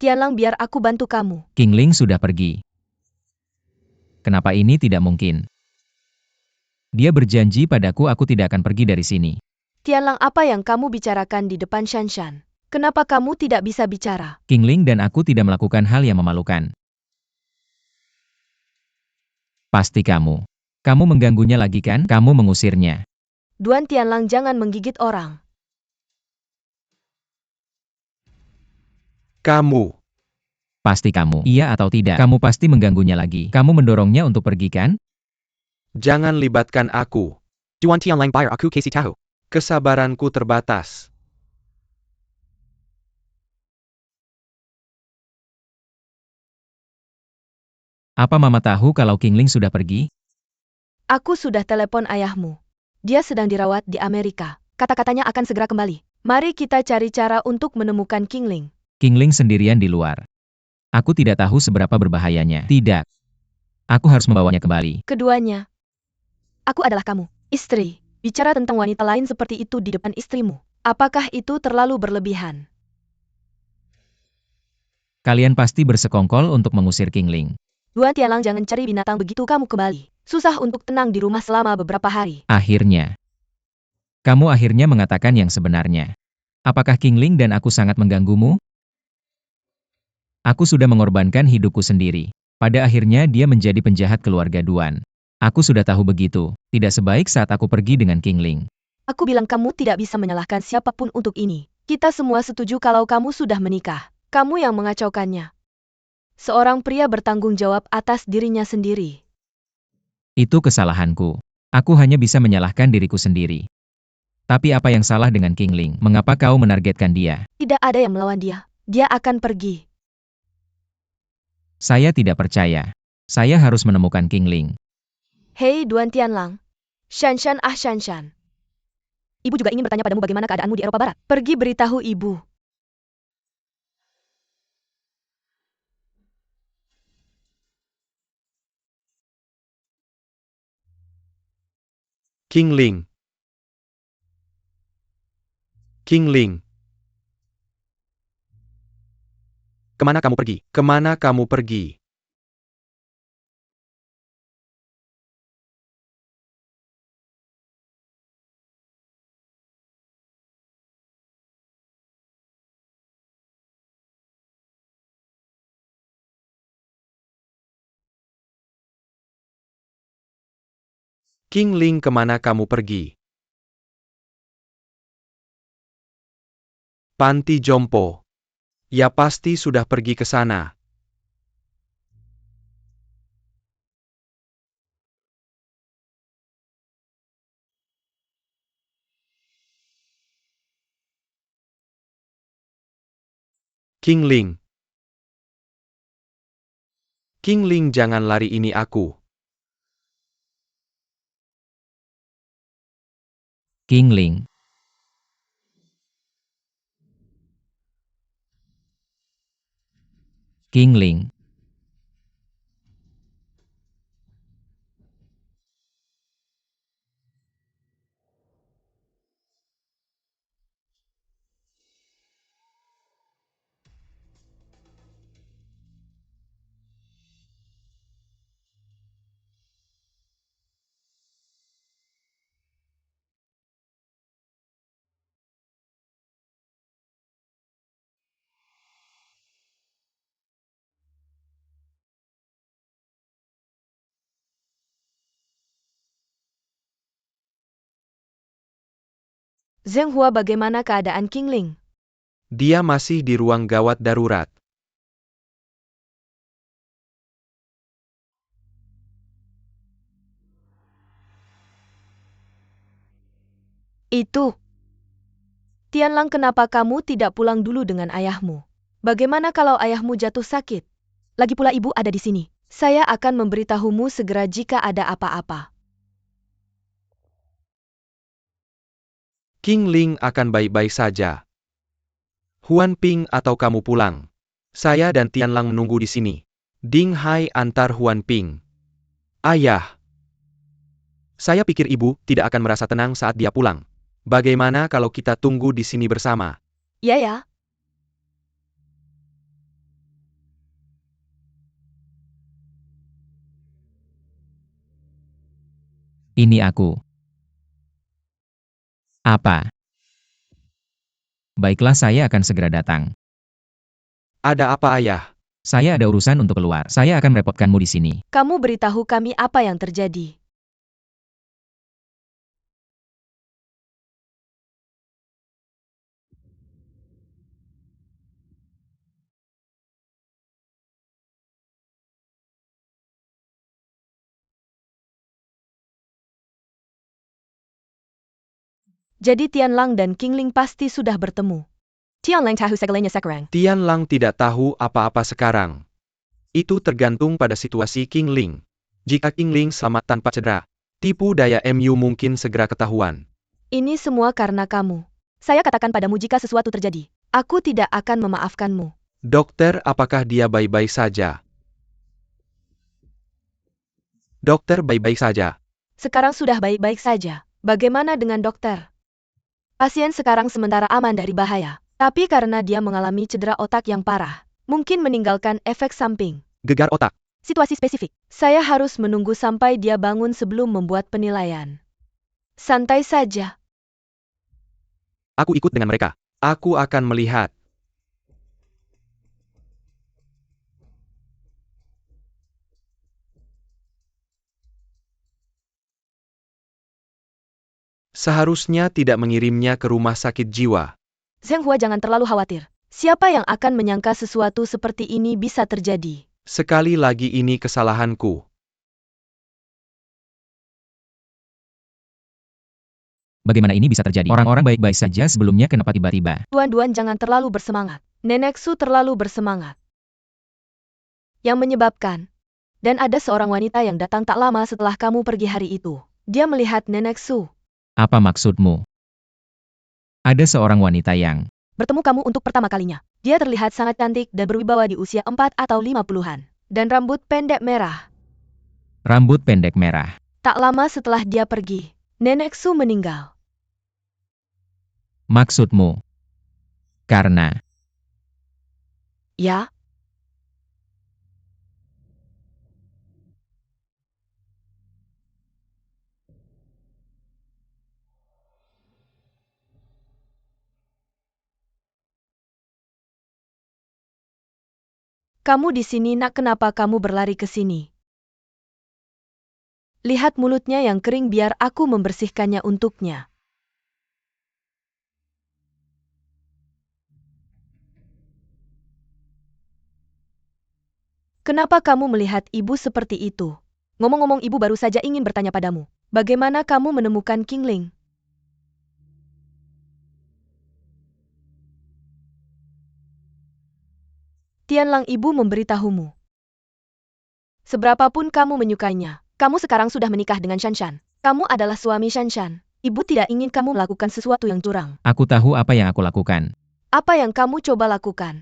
Tianlang, biar aku bantu kamu. Qingling sudah pergi. Kenapa ini tidak mungkin? Dia berjanji padaku aku tidak akan pergi dari sini. Tianlang, apa yang kamu bicarakan di depan Shanshan? Kenapa kamu tidak bisa bicara? Qingling dan aku tidak melakukan hal yang memalukan. Pasti kamu. Kamu mengganggunya lagi kan? Kamu mengusirnya. Duan Tianlang, jangan menggigit orang. Kamu. Pasti kamu. Iya atau tidak? Kamu pasti mengganggunya lagi. Kamu mendorongnya untuk pergi kan? Jangan libatkan aku. Duan Tianlang biar aku kasih tahu. Kesabaranku terbatas. Apa Mama tahu kalau Qingling sudah pergi? Aku sudah telepon ayahmu. Dia sedang dirawat di Amerika. Kata-katanya akan segera kembali. Mari kita cari cara untuk menemukan Qingling. Qingling sendirian di luar. Aku tidak tahu seberapa berbahayanya. Tidak. Aku harus membawanya kembali. Keduanya. Aku adalah kamu, istri. Bicara tentang wanita lain seperti itu di depan istrimu. Apakah itu terlalu berlebihan? Kalian pasti bersekongkol untuk mengusir Qingling. Duan Tianlang, jangan cari binatang begitu kamu kembali. Susah untuk tenang di rumah selama beberapa hari. Akhirnya. Kamu akhirnya mengatakan yang sebenarnya. Apakah Qingling dan aku sangat mengganggumu? Aku sudah mengorbankan hidupku sendiri. Pada akhirnya dia menjadi penjahat keluarga Duan. Aku sudah tahu begitu. Tidak sebaik saat aku pergi dengan Qingling. Aku bilang kamu tidak bisa menyalahkan siapapun untuk ini. Kita semua setuju kalau kamu sudah menikah. Kamu yang mengacaukannya. Seorang pria bertanggung jawab atas dirinya sendiri. Itu kesalahanku. Aku hanya bisa menyalahkan diriku sendiri. Tapi apa yang salah dengan Qingling? Mengapa kau menargetkan dia? Tidak ada yang melawan dia. Dia akan pergi. Saya tidak percaya. Saya harus menemukan Qingling. Hei Duan Tianlang. Shanshan, Shanshan. Ibu juga ingin bertanya padamu bagaimana keadaanmu di Eropa Barat. Pergi beritahu ibu. Qingling. Qingling. Kemana kamu pergi? Kemana kamu pergi? Qingling, kemana kamu pergi? Panti jompo. Ya pasti sudah pergi ke sana. Qingling. Qingling, jangan lari, ini aku. Qingling. Qingling. Zheng Hua, bagaimana keadaan Qingling? Dia masih di ruang gawat darurat. Itu. Tianlang, kenapa kamu tidak pulang dulu dengan ayahmu? Bagaimana kalau ayahmu jatuh sakit? Lagi pula ibu ada di sini. Saya akan memberitahumu segera jika ada apa-apa. Qingling akan baik-baik saja. Huan Ping, atau kamu pulang. Saya dan Tianlang menunggu di sini. Ding Hai antar Huan Ping. Ayah. Saya pikir ibu tidak akan merasa tenang saat dia pulang. Bagaimana kalau kita tunggu di sini bersama? Ya ya. Ini aku. Apa? Baiklah, saya akan segera datang. Ada apa, Ayah? Saya ada urusan untuk keluar. Saya akan merepotkanmu di sini. Kamu beritahu kami apa yang terjadi. Jadi Tianlang dan Qingling pasti sudah bertemu. Tianlang tahu segalanya sekarang. Tianlang tidak tahu apa-apa sekarang. Itu tergantung pada situasi Qingling. Jika Qingling selamat tanpa cedera, tipu daya MU mungkin segera ketahuan. Ini semua karena kamu. Saya katakan padamu jika sesuatu terjadi, aku tidak akan memaafkanmu. Dokter, apakah dia baik-baik saja? Dokter baik-baik saja. Sekarang sudah baik-baik saja. Bagaimana dengan dokter? Pasien sekarang sementara aman dari bahaya, tapi karena dia mengalami cedera otak yang parah, mungkin meninggalkan efek samping. Gegar otak. Situasi spesifik. Saya harus menunggu sampai dia bangun sebelum membuat penilaian. Santai saja. Aku ikut dengan mereka. Aku akan melihat. Seharusnya tidak mengirimnya ke rumah sakit jiwa. Zheng Hua, jangan terlalu khawatir. Siapa yang akan menyangka sesuatu seperti ini bisa terjadi? Sekali lagi ini kesalahanku. Bagaimana ini bisa terjadi? Orang-orang baik-baik saja sebelumnya, kenapa tiba-tiba? Tuan-tuan jangan terlalu bersemangat. Nenek Su terlalu bersemangat. Yang menyebabkan. Dan ada seorang wanita yang datang tak lama setelah kamu pergi hari itu. Dia melihat Nenek Su. Apa maksudmu? Ada seorang wanita yang... Bertemu kamu untuk pertama kalinya. Dia terlihat sangat cantik dan berwibawa di usia 4 atau 50-an. Dan rambut pendek merah. Rambut pendek merah. Tak lama setelah dia pergi, Nenek Su meninggal. Maksudmu? Karena... Ya? Kamu di sini, nak, kenapa kamu berlari ke sini? Lihat mulutnya yang kering, biar aku membersihkannya untuknya. Kenapa kamu melihat ibu seperti itu? Ngomong-ngomong, ibu baru saja ingin bertanya padamu. Bagaimana kamu menemukan Qingling? Tianlang, ibu memberitahumu. Seberapapun kamu menyukainya, kamu sekarang sudah menikah dengan Shanshan. Kamu adalah suami Shanshan. Ibu tidak ingin kamu melakukan sesuatu yang curang. Aku tahu apa yang aku lakukan. Apa yang kamu coba lakukan?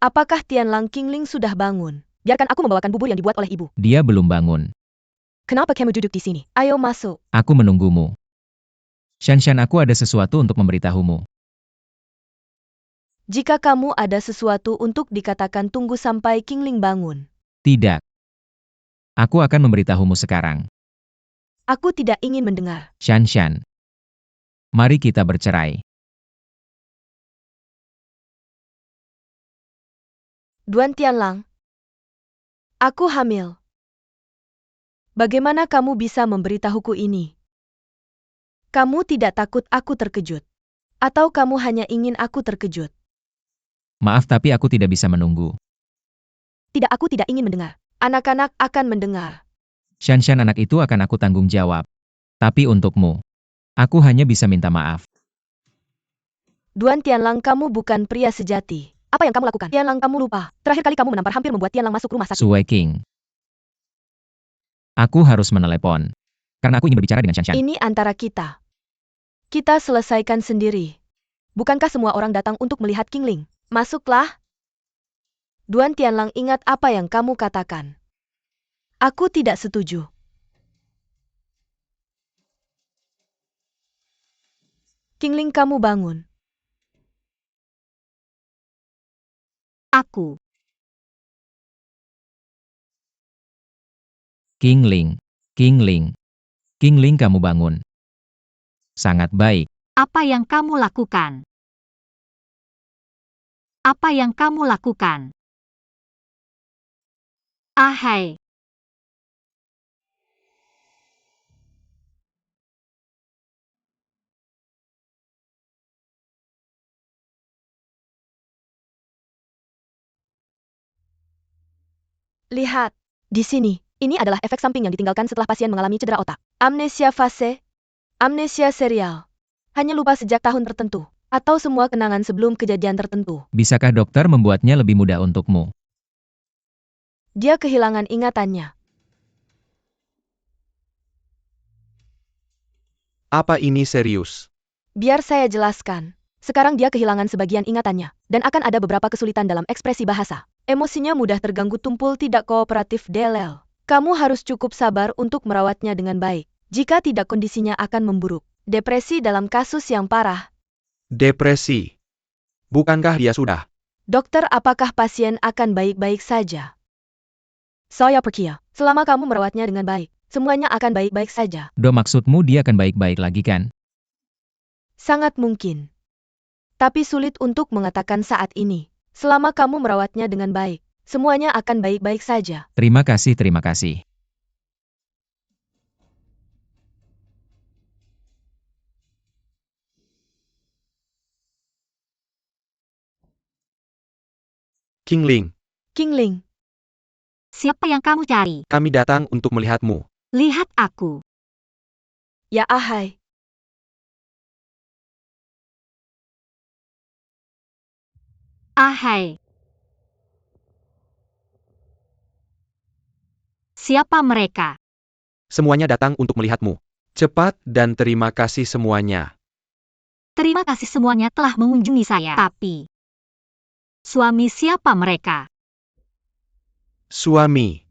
Apakah Tianlang Qingling sudah bangun? Biarkan aku membawakan bubur yang dibuat oleh ibu. Dia belum bangun. Kenapa kamu duduk di sini? Ayo masuk. Aku menunggumu. Shanshan, aku ada sesuatu untuk memberitahumu. Jika kamu ada sesuatu untuk dikatakan, tunggu sampai Qingling bangun. Tidak. Aku akan memberitahumu sekarang. Aku tidak ingin mendengar. Shanshan. Mari kita bercerai. Duan Tianlang. Aku hamil. Bagaimana kamu bisa memberitahuku ini? Kamu tidak takut aku terkejut? Atau kamu hanya ingin aku terkejut? Maaf, tapi aku tidak bisa menunggu. Tidak, aku tidak ingin mendengar. Anak-anak akan mendengar. Shanshan, anak itu akan aku tanggung jawab. Tapi untukmu, aku hanya bisa minta maaf. Duan Tianlang, kamu bukan pria sejati. Apa yang kamu lakukan? Tianlang, kamu lupa. Terakhir kali kamu menampar hampir membuat Tianlang masuk rumah sakit. Sue King. Aku harus menelepon. Karena aku ingin berbicara dengan Shanshan. Ini antara kita. Kita selesaikan sendiri. Bukankah semua orang datang untuk melihat Qingling? Masuklah. Duan Tianlang, ingat apa yang kamu katakan. Aku tidak setuju. Qingling, kamu bangun. Aku. Qingling, Qingling. Qingling, kamu bangun. Sangat baik. Apa yang kamu lakukan? Apa yang kamu lakukan? Ahai. Lihat, di sini, ini adalah efek samping yang ditinggalkan setelah pasien mengalami cedera otak. Amnesia fase, amnesia serial. Hanya lupa sejak tahun tertentu, atau semua kenangan sebelum kejadian tertentu. Bisakah dokter membuatnya lebih mudah untukmu? Dia kehilangan ingatannya. Apa ini serius? Biar saya jelaskan. Sekarang dia kehilangan sebagian ingatannya, dan akan ada beberapa kesulitan dalam ekspresi bahasa. Emosinya mudah terganggu tumpul tidak kooperatif DLL. Kamu harus cukup sabar untuk merawatnya dengan baik. Jika tidak kondisinya akan memburuk. Depresi dalam kasus yang parah. Depresi. Bukankah dia sudah? Dokter, apakah pasien akan baik-baik saja? Saya percaya, selama kamu merawatnya dengan baik, semuanya akan baik-baik saja. Dok, maksudmu dia akan baik-baik lagi kan? Sangat mungkin. Tapi sulit untuk mengatakan saat ini. Selama kamu merawatnya dengan baik, semuanya akan baik-baik saja. Terima kasih, terima kasih. Qingling, Qingling, Siapa yang kamu cari? kami datang untuk melihatmu. Lihat aku. ya ahai. Ahai. Siapa mereka? Semuanya datang untuk melihatmu. Cepat dan terima kasih semuanya. Terima kasih semuanya telah mengunjungi saya. Tapi, suami siapa mereka? Suami.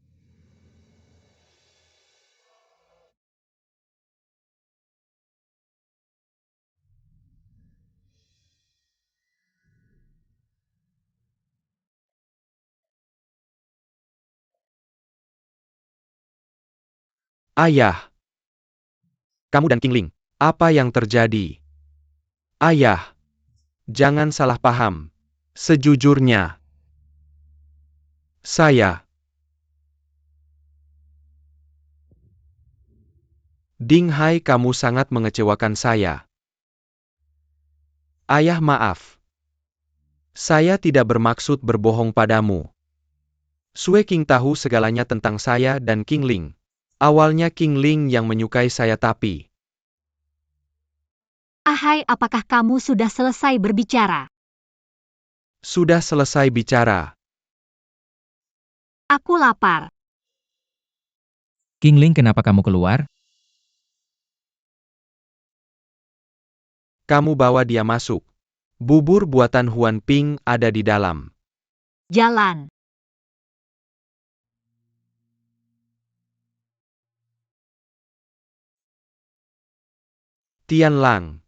Ayah. Kamu dan Qingling, apa yang terjadi? Ayah. Jangan salah paham. Sejujurnya, saya. Ding Hai, kamu sangat mengecewakan saya. Ayah, maaf. Saya tidak bermaksud berbohong padamu. Sue King tahu segalanya tentang saya dan Qingling. Awalnya Qingling yang menyukai saya tapi... Ahai, apakah kamu sudah selesai berbicara? Sudah selesai bicara. Aku lapar. Qingling, kenapa kamu keluar? Kamu bawa dia masuk. Bubur buatan Huan Ping ada di dalam. Jalan. Tian Lang.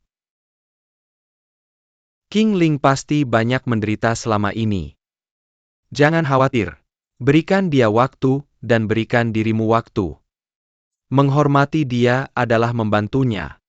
Qingling pasti banyak menderita selama ini. Jangan khawatir. Berikan dia waktu, dan berikan dirimu waktu. Menghormati dia adalah membantunya.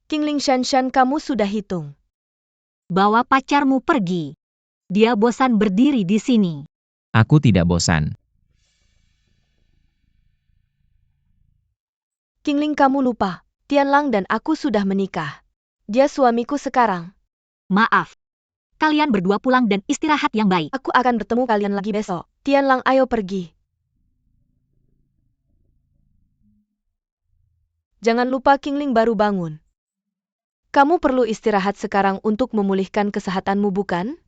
Qingling Shanshan, kamu sudah hitung. Bawa pacarmu pergi. Dia bosan berdiri di sini. Aku tidak bosan. Qingling, kamu lupa. Tian Lang dan aku sudah menikah. Dia suamiku sekarang. Maaf. Kalian berdua pulang dan istirahat yang baik. Aku akan bertemu kalian lagi besok. Tian Lang, ayo pergi. Jangan lupa Qingling baru bangun. Kamu perlu istirahat sekarang untuk memulihkan kesehatanmu, bukan?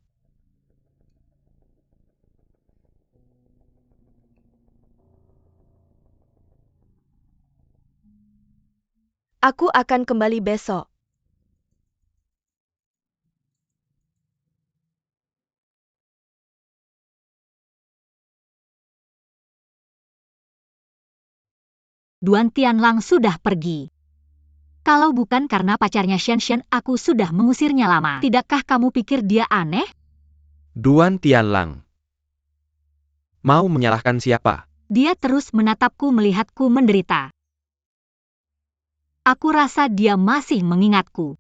Aku akan kembali besok. Duan Tianlang sudah pergi. Kalau bukan karena pacarnya Shen Shen, aku sudah mengusirnya lama. Tidakkah kamu pikir dia aneh? Duan Tianlang. Mau menyalahkan siapa? Dia terus menatapku melihatku menderita. Aku rasa dia masih mengingatku.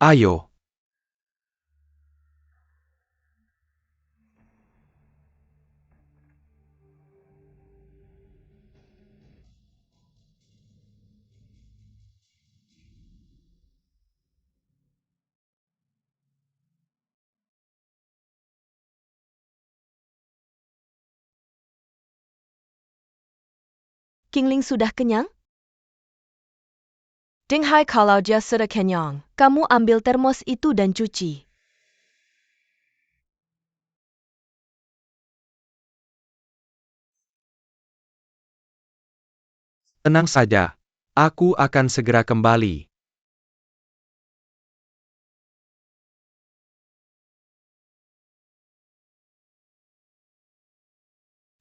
Ayo. Qingling sudah kenyang? Dinghai kalau dia sudah kenyang, kamu ambil termos itu dan cuci. Tenang saja. Aku akan segera kembali.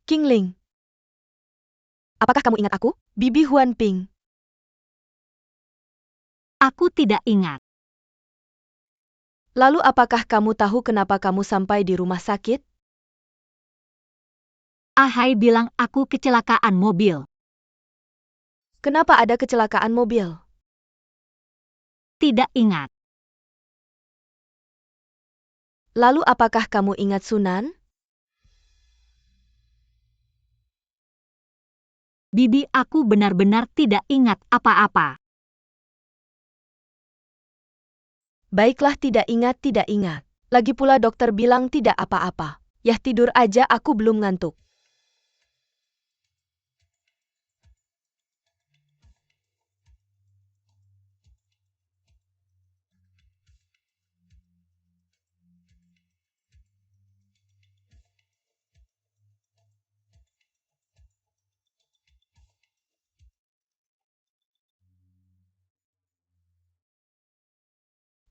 Qingling. Apakah kamu ingat aku? Bibi Huan Ping. Aku tidak ingat. Lalu apakah kamu tahu kenapa kamu sampai di rumah sakit? Ahai bilang aku kecelakaan mobil. Kenapa ada kecelakaan mobil? Tidak ingat. Lalu apakah kamu ingat Sunan? Bibi, aku benar-benar tidak ingat apa-apa. Baiklah, tidak ingat. Lagi pula dokter bilang tidak apa-apa. Yah, tidur aja, aku belum ngantuk.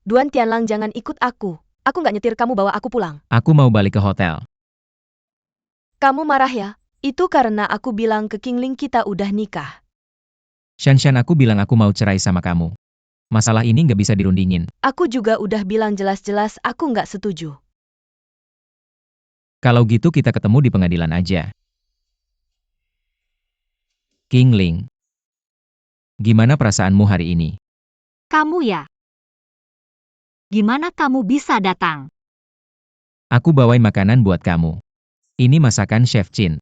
Duan Tianlang, jangan ikut aku. Aku nggak nyetir kamu bawa aku pulang. Aku mau balik ke hotel. Kamu marah ya? Itu karena aku bilang ke Qingling kita udah nikah. Shan Shan, aku bilang aku mau cerai sama kamu. Masalah ini nggak bisa dirundingin. Aku juga udah bilang jelas-jelas aku nggak setuju. Kalau gitu kita ketemu di pengadilan aja. Qingling. Gimana perasaanmu hari ini? Kamu ya? Gimana kamu bisa datang? Aku bawain makanan buat kamu. Ini masakan Chef Chin.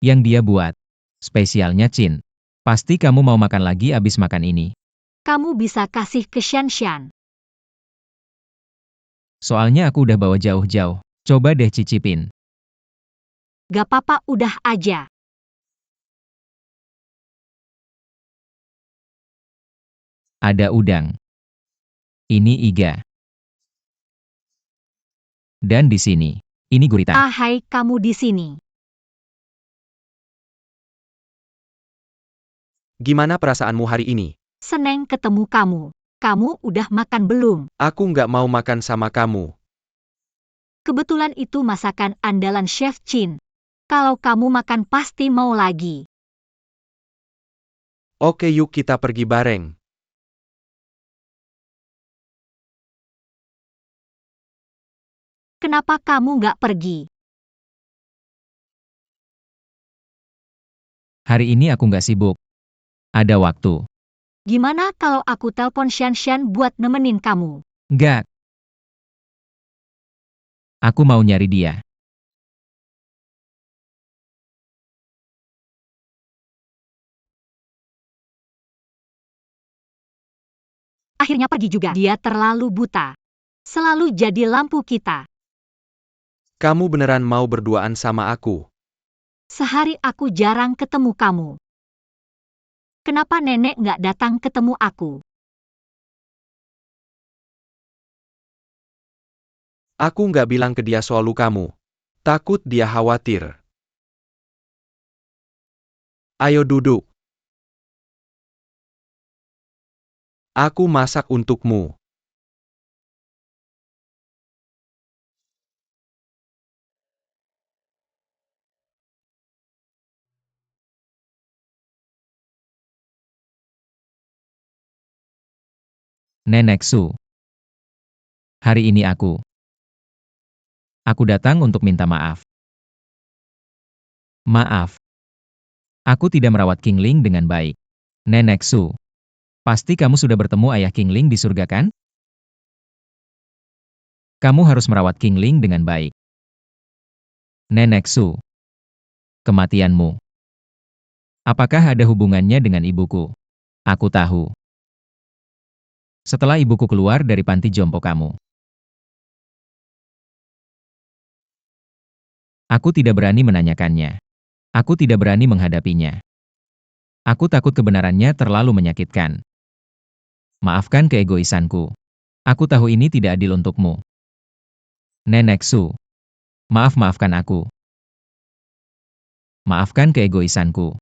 Yang dia buat. Spesialnya Chin. Pasti kamu mau makan lagi abis makan ini. Kamu bisa kasih ke Shan Shan. Soalnya aku udah bawa jauh-jauh. Coba deh cicipin. Gak apa-apa, udah aja. Ada udang. Ini iga. Dan di sini, ini gurita. Ahai, kamu di sini. Gimana perasaanmu hari ini? Seneng ketemu kamu. Kamu udah makan belum? Aku nggak mau makan sama kamu. Kebetulan itu masakan andalan Chef Chin. Kalau kamu makan pasti mau lagi. Oke, yuk kita pergi bareng. Kenapa kamu nggak pergi? Hari ini aku nggak sibuk. Ada waktu. Gimana kalau aku telepon Shan Shan buat nemenin kamu? Nggak. Aku mau nyari dia. Akhirnya pergi juga. Dia terlalu buta. Selalu jadi lampu kita. Kamu beneran mau berduaan sama aku? Sehari aku jarang ketemu kamu. Kenapa nenek nggak datang ketemu aku? Aku nggak bilang ke dia soal lukamu. Takut dia khawatir. Ayo duduk. Aku masak untukmu. Nenek Su. Hari ini aku datang untuk minta maaf. Maaf. Aku tidak merawat Kingling dengan baik. Nenek Su. Pasti kamu sudah bertemu ayah Kingling di surga kan? Kamu harus merawat Kingling dengan baik. Nenek Su. Kematianmu. Apakah ada hubungannya dengan ibuku? Aku tahu. Setelah ibuku keluar dari panti jompo kamu. Aku tidak berani menanyakannya. Aku tidak berani menghadapinya. Aku takut kebenarannya terlalu menyakitkan. Maafkan keegoisanku. Aku tahu ini tidak adil untukmu. Nenek Su. Maafkan aku. Maafkan keegoisanku.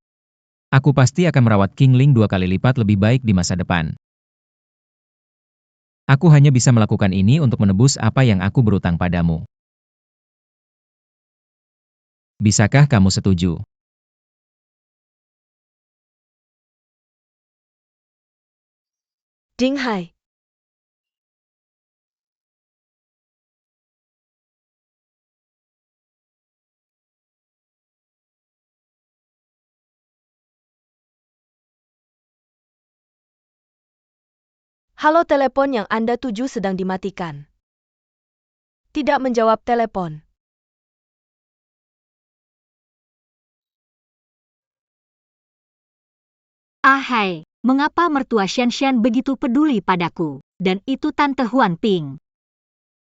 Aku pasti akan merawat Kingling 2 kali lipat lebih baik di masa depan. Aku hanya bisa melakukan ini untuk menebus apa yang aku berutang padamu. Bisakah kamu setuju? Ding Hai. Halo, telepon yang Anda tuju sedang dimatikan. Tidak menjawab telepon. Ahai, mengapa mertua Xian begitu peduli padaku? Dan itu Tante Huan Ping.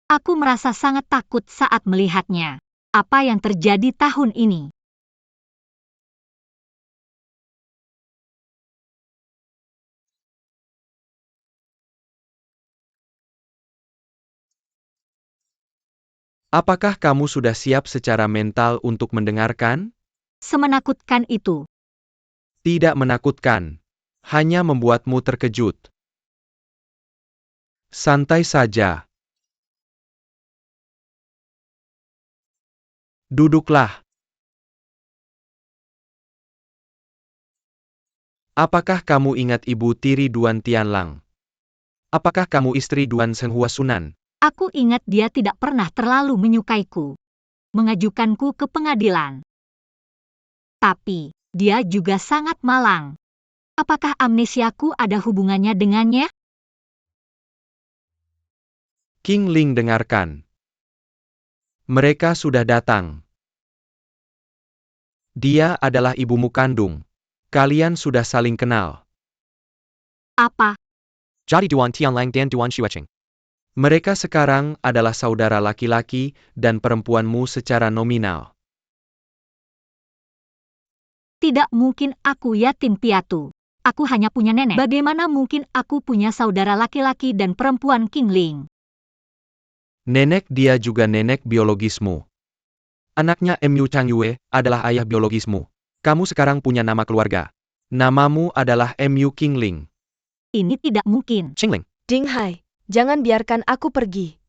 Aku merasa sangat takut saat melihatnya. Apa yang terjadi tahun ini? Apakah kamu sudah siap secara mental untuk mendengarkan? Semenakutkan itu. Tidak menakutkan. Hanya membuatmu terkejut. Santai saja. Duduklah. Apakah kamu ingat Ibu Tiri Duan Tianlang? Apakah kamu istri Duan Senghua Sunan? Aku ingat dia tidak pernah terlalu menyukaiku. Mengajukanku ke pengadilan. Tapi, dia juga sangat malang. Apakah amnesiaku ada hubungannya dengannya? King Ling dengarkan. Mereka sudah datang. Dia adalah ibumu kandung. Kalian sudah saling kenal. Apa? Jadi Duan Tianlang dan Duan Xuecheng. Mereka sekarang adalah saudara laki-laki dan perempuanmu secara nominal. Tidak mungkin aku yatim piatu. Aku hanya punya nenek. Bagaimana mungkin aku punya saudara laki-laki dan perempuan King Ling? Nenek dia juga nenek biologismu. Anaknya Mu Chang Yue adalah ayah biologismu. Kamu sekarang punya nama keluarga. Namamu adalah Mu King Ling. Ini tidak mungkin. Qingling. Ding Hai, jangan biarkan aku pergi.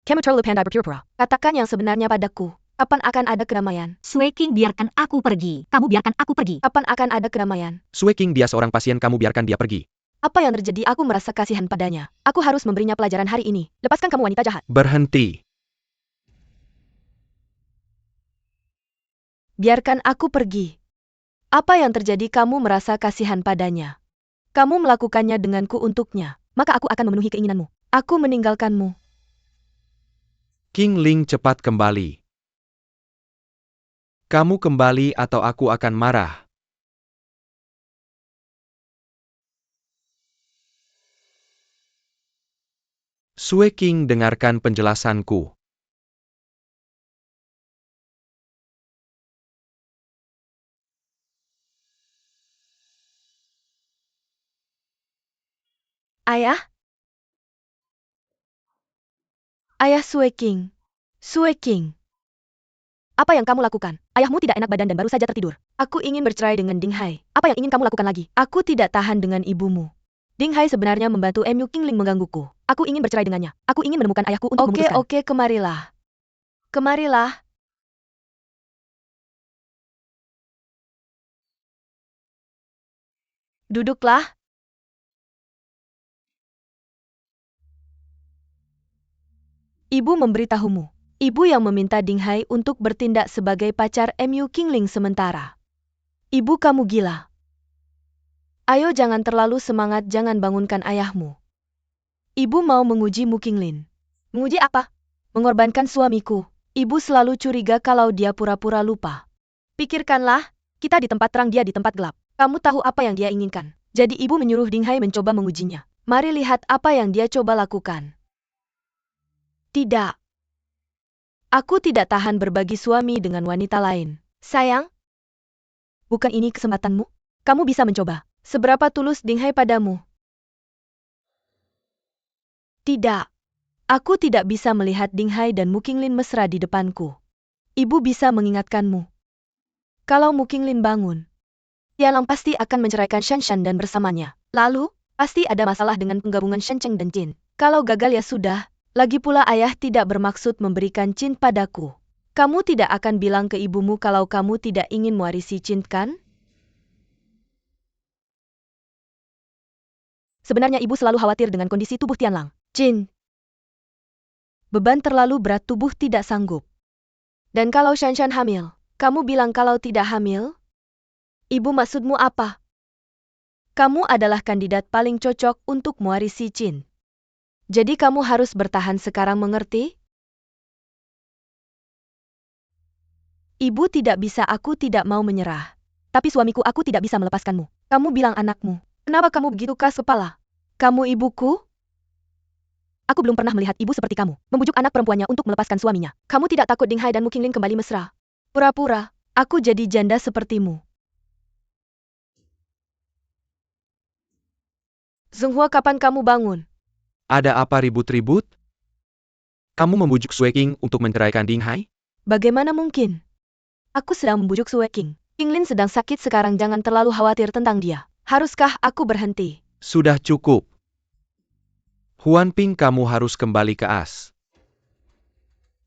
Kamu terlalu pandai berpura-pura. Katakan yang sebenarnya padaku. Kapan akan ada kedamaian? Sui King, biarkan aku pergi. Kamu biarkan aku pergi. Kapan akan ada kedamaian? Sue King dia seorang pasien, kamu biarkan dia pergi. Apa yang terjadi? Aku merasa kasihan padanya. Aku harus memberinya pelajaran hari ini. Lepaskan kamu wanita jahat. Berhenti. Biarkan aku pergi. Apa yang terjadi? Kamu merasa kasihan padanya. Kamu melakukannya denganku untuknya. Maka aku akan memenuhi keinginanmu. Aku meninggalkanmu. King Ling cepat kembali. Kamu kembali atau aku akan marah. Sue King dengarkan penjelasanku. Ayah? Ayah Sue King. Sue King. Apa yang kamu lakukan? Ayahmu tidak enak badan dan baru saja tertidur. Aku ingin bercerai dengan Ding Hai. Apa yang ingin kamu lakukan lagi? Aku tidak tahan dengan ibumu. Ding Hai sebenarnya membantu Mu Qingling menggangguku. Aku ingin bercerai dengannya. Aku ingin menemukan ayahku untuk memutuskan. Oke, kemarilah. Kemarilah. Duduklah. Ibu memberitahumu. Ibu yang meminta Ding Hai untuk bertindak sebagai pacar Mu Qingling sementara. Ibu, kamu gila. Ayo jangan terlalu semangat, jangan bangunkan ayahmu. Ibu mau menguji Mu Qingling. Menguji apa? Mengorbankan suamiku. Ibu selalu curiga kalau dia pura-pura lupa. Pikirkanlah, kita di tempat terang, dia di tempat gelap. Kamu tahu apa yang dia inginkan. Jadi ibu menyuruh Ding Hai mencoba mengujinya. Mari lihat apa yang dia coba lakukan. Tidak. Aku tidak tahan berbagi suami dengan wanita lain. Sayang, bukan ini kesempatanmu? Kamu bisa mencoba. Seberapa tulus Ding Hai padamu? Tidak. Aku tidak bisa melihat Ding Hai dan Mu Qingling mesra di depanku. Ibu bisa mengingatkanmu. Kalau Mu Qingling bangun, Tianlang pasti akan menceraikan Shan Shan dan bersamanya. Lalu, pasti ada masalah dengan penggabungan Shen Cheng dan Jin. Kalau gagal ya sudah. Lagi pula ayah tidak bermaksud memberikan Jin padaku. Kamu tidak akan bilang ke ibumu kalau kamu tidak ingin mewarisi Jin, kan? Sebenarnya ibu selalu khawatir dengan kondisi tubuh Tianlang. Jin, beban terlalu berat, tubuh tidak sanggup. Dan kalau Shan Shan hamil, kamu bilang kalau tidak hamil? Ibu, maksudmu apa? Kamu adalah kandidat paling cocok untuk mewarisi Jin. Jadi kamu harus bertahan sekarang, mengerti? Ibu tidak bisa, aku tidak mau menyerah. Tapi suamiku, aku tidak bisa melepaskanmu. Kamu bilang anakmu. Kenapa kamu begitu keras kepala? Kamu ibuku? Aku belum pernah melihat ibu seperti kamu, membujuk anak perempuannya untuk melepaskan suaminya. Kamu tidak takut Ding Hai dan Mu Qingling kembali mesra? Pura-pura, aku jadi janda sepertimu. Zhenghua, kapan kamu bangun? Ada apa ribut-ribut? Kamu membujuk Sue King untuk menceraikan Ding Hai? Bagaimana mungkin? Aku sedang membujuk Sue King. Qingling sedang sakit sekarang, jangan terlalu khawatir tentang dia. Haruskah aku berhenti? Sudah cukup. Huan Ping, kamu harus kembali ke AS.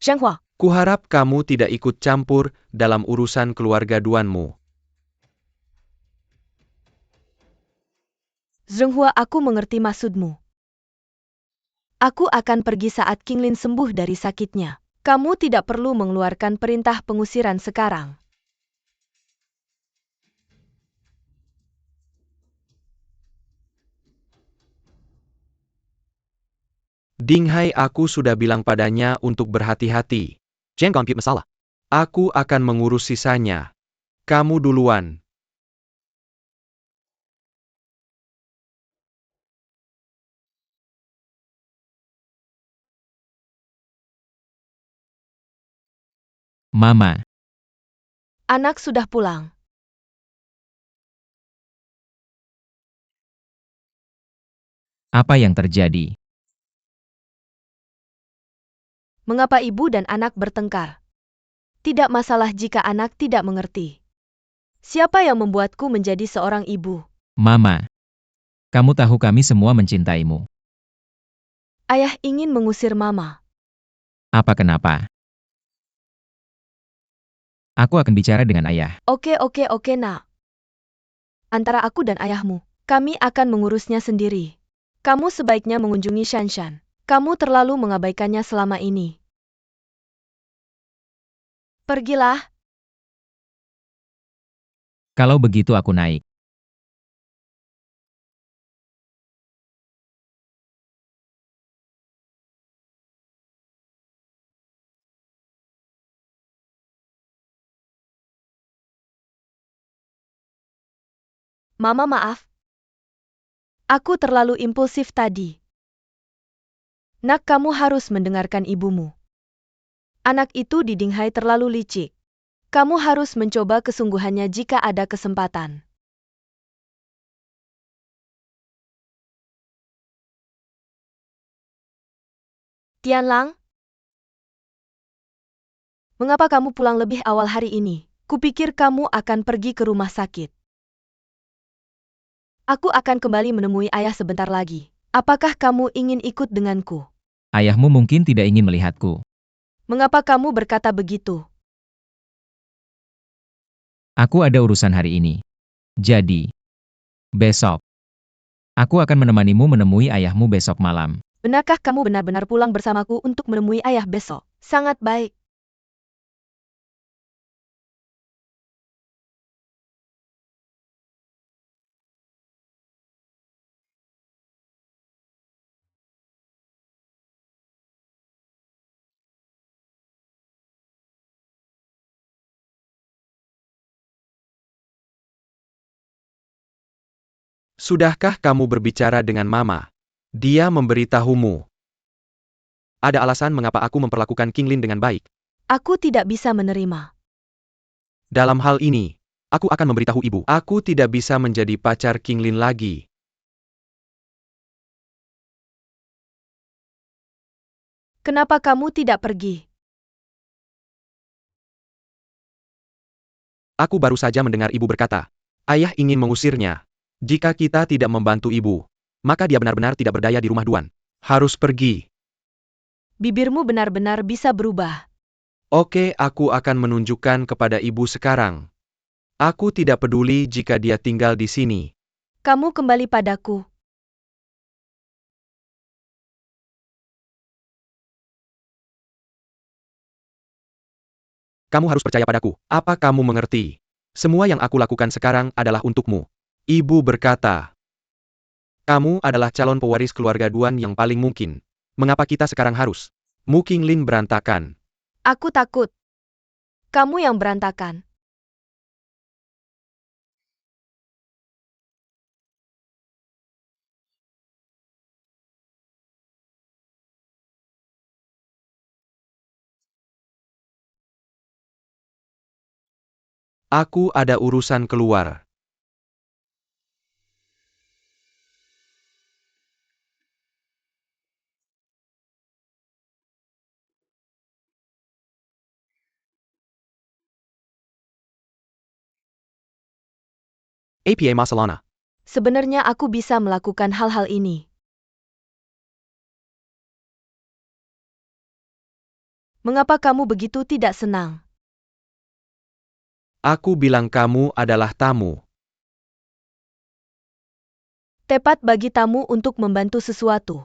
Zhenghua, Kuharap kamu tidak ikut campur dalam urusan keluarga Duanmu. Zhenghua, aku mengerti maksudmu. Aku akan pergi saat Qingling sembuh dari sakitnya. Kamu tidak perlu mengeluarkan perintah pengusiran sekarang. Ding Hai, aku sudah bilang padanya untuk berhati-hati. Jangan compute masalah. Aku akan mengurus sisanya. Kamu duluan. Mama, Anak sudah pulang. apa yang terjadi? Mengapa ibu dan anak bertengkar? Tidak masalah jika anak tidak mengerti. Siapa yang membuatku menjadi seorang ibu? Mama, kamu tahu kami semua mencintaimu. Ayah ingin mengusir mama. Apa kenapa? Aku akan bicara dengan ayah. Oke, nak. Antara aku dan ayahmu, kami akan mengurusnya sendiri. Kamu sebaiknya mengunjungi Shan Shan. Kamu terlalu mengabaikannya selama ini. Pergilah. Kalau begitu aku naik. Mama, maaf. Aku terlalu impulsif tadi. Nak, kamu harus mendengarkan ibumu. Anak itu di Ding Hai terlalu licik. Kamu harus mencoba kesungguhannya jika ada kesempatan. Tianlang, Mengapa kamu pulang lebih awal hari ini? Kupikir kamu akan pergi ke rumah sakit. Aku akan kembali menemui ayah sebentar lagi. Apakah kamu ingin ikut denganku? Ayahmu mungkin tidak ingin melihatku. Mengapa kamu berkata begitu? Aku ada urusan hari ini. Jadi, besok. Aku akan menemanimu menemui ayahmu besok malam. Benarkah kamu benar-benar pulang bersamaku untuk menemui ayah besok? Sangat baik. Sudahkah kamu berbicara dengan Mama? Dia memberitahumu. Ada alasan mengapa aku memperlakukan Kinglin dengan baik. Aku tidak bisa menerima. Dalam hal ini, aku akan memberitahu ibu. Aku tidak bisa menjadi pacar Kinglin lagi. Kenapa kamu tidak pergi? Aku baru saja mendengar ibu berkata, ayah ingin mengusirnya. Jika kita tidak membantu ibu, maka dia benar-benar tidak berdaya di rumah Duan. Harus pergi. Bibirmu benar-benar bisa berubah. Oke, aku akan menunjukkan kepada ibu sekarang. Aku tidak peduli jika dia tinggal di sini. Kamu kembali padaku. Kamu harus percaya padaku. Apa kamu mengerti? Semua yang aku lakukan sekarang adalah untukmu. Ibu berkata, kamu adalah calon pewaris keluarga Duan yang paling mungkin. Mengapa kita sekarang harus? Mu Qinglin berantakan. Aku takut. Kamu yang berantakan. Aku ada urusan keluar. APA Masalana. Sebenarnya aku bisa melakukan hal-hal ini. Mengapa kamu begitu tidak senang? Aku bilang kamu adalah tamu. Tepat bagi tamu untuk membantu sesuatu.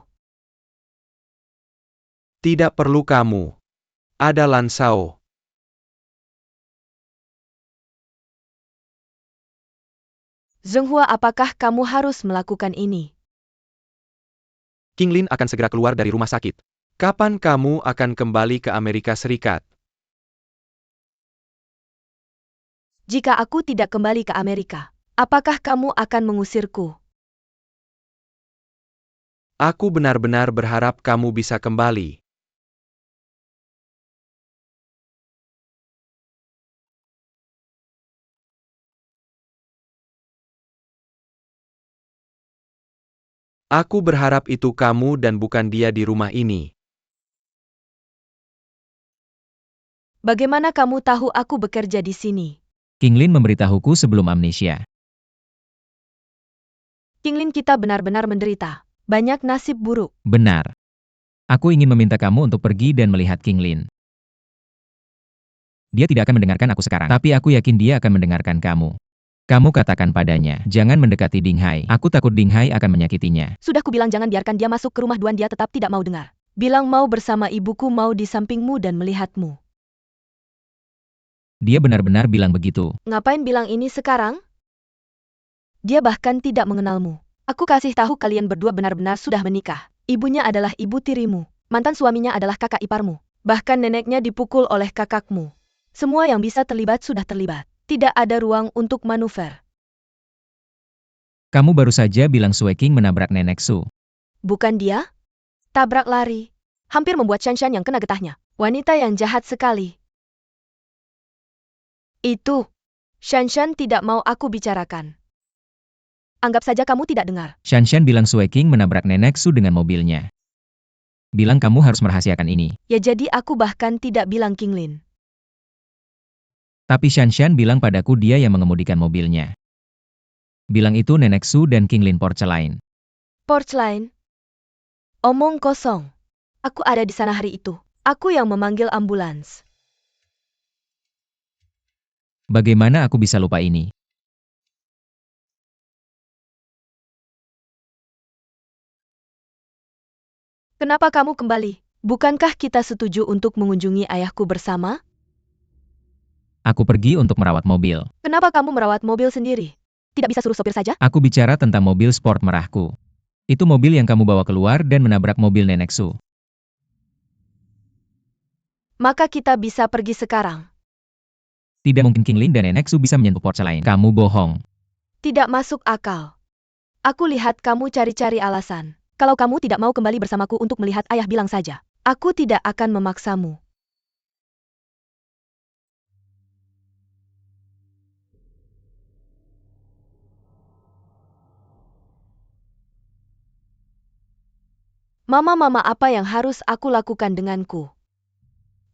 Tidak perlu kamu. Ada Lansao. Zhenghua, apakah kamu harus melakukan ini? Qinglin akan segera keluar dari rumah sakit. Kapan kamu akan kembali ke Amerika Serikat? Jika aku tidak kembali ke Amerika, apakah kamu akan mengusirku? Aku benar-benar berharap kamu bisa kembali. Aku berharap itu kamu dan bukan dia di rumah ini. Bagaimana kamu tahu aku bekerja di sini? Kinglin memberitahuku sebelum amnesia. Qinglin, kita benar-benar menderita. Banyak nasib buruk. Benar. Aku ingin meminta kamu untuk pergi dan melihat Kinglin. Dia tidak akan mendengarkan aku sekarang, tapi aku yakin dia akan mendengarkan kamu. Kamu katakan padanya, jangan mendekati Ding Hai. Aku takut Ding Hai akan menyakitinya. Sudah kubilang jangan biarkan dia masuk ke rumah Duan, dia tetap tidak mau dengar. Bilang mau bersama ibuku, mau di sampingmu dan melihatmu. Dia benar-benar bilang begitu. Ngapain bilang ini sekarang? Dia bahkan tidak mengenalmu. Aku kasih tahu kalian berdua benar-benar sudah menikah. Ibunya adalah ibu tirimu. Mantan suaminya adalah kakak iparmu. Bahkan neneknya dipukul oleh kakakmu. Semua yang bisa terlibat sudah terlibat. Tidak ada ruang untuk manuver. Kamu baru saja bilang Sue King menabrak Nenek Su. Bukan dia? Tabrak lari. Hampir membuat Shanshan yang kena getahnya. Wanita yang jahat sekali. Itu. Shanshan tidak mau aku bicarakan. Anggap saja kamu tidak dengar. Shanshan bilang Sue King menabrak Nenek Su dengan mobilnya. Bilang kamu harus merahasiakan ini. Ya, jadi aku bahkan tidak bilang Qinglin. Tapi Shanshan bilang padaku dia yang mengemudikan mobilnya. Bilang itu Nenek Su dan King Lin Porcelain. Porcelain. Omong kosong. Aku ada di sana hari itu. Aku yang memanggil ambulans. Bagaimana aku bisa lupa ini? Kenapa kamu kembali? Bukankah kita setuju untuk mengunjungi ayahku bersama? Aku pergi untuk merawat mobil. Kenapa kamu merawat mobil sendiri? Tidak bisa suruh sopir saja? Aku bicara tentang mobil sport merahku. Itu mobil yang kamu bawa keluar dan menabrak mobil Nenek Su. Maka kita bisa pergi sekarang. Tidak mungkin King Lin dan Nenek Su bisa menyentuh Porcelain. Kamu bohong. Tidak masuk akal. Aku lihat kamu cari-cari alasan. Kalau kamu tidak mau kembali bersamaku untuk melihat ayah, bilang saja. Aku tidak akan memaksamu. Mama, apa yang harus aku lakukan denganku?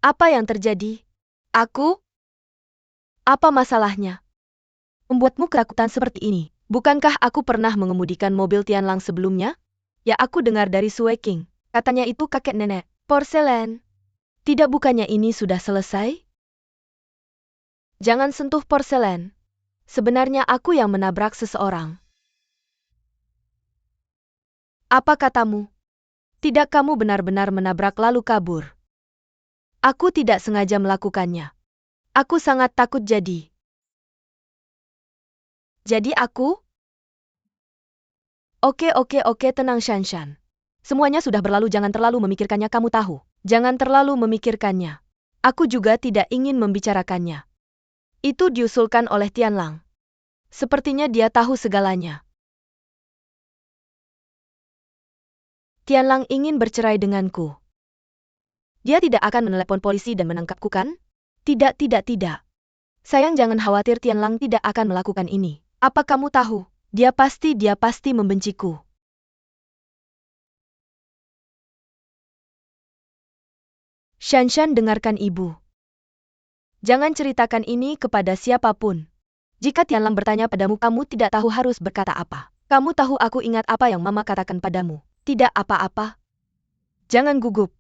Apa yang terjadi? Aku? Apa masalahnya? Membuatmu ketakutan seperti ini. Bukankah aku pernah mengemudikan mobil Tianlang sebelumnya? Ya, aku dengar dari Sue King. Katanya itu kakek nenek. Porselen. Tidak, bukannya ini sudah selesai? Jangan sentuh porselen. Sebenarnya aku yang menabrak seseorang. Apa katamu? Tidak, kamu benar-benar menabrak lalu kabur. Aku tidak sengaja melakukannya. Aku sangat takut jadi. Jadi aku? Oke, tenang Shanshan. Semuanya sudah berlalu, jangan terlalu memikirkannya, kamu tahu. Jangan terlalu memikirkannya. Aku juga tidak ingin membicarakannya. Itu diusulkan oleh Tianlang. Sepertinya dia tahu segalanya. Tianlang ingin bercerai denganku. Dia tidak akan menelepon polisi dan menangkapku, kan? Tidak. Sayang, jangan khawatir, Tianlang tidak akan melakukan ini. Apa kamu tahu? Dia pasti membenciku. Shanshan, dengarkan ibu. Jangan ceritakan ini kepada siapapun. Jika Tianlang bertanya padamu, kamu tidak tahu harus berkata apa. Kamu tahu aku ingat apa yang mama katakan padamu. Tidak apa-apa. Jangan gugup.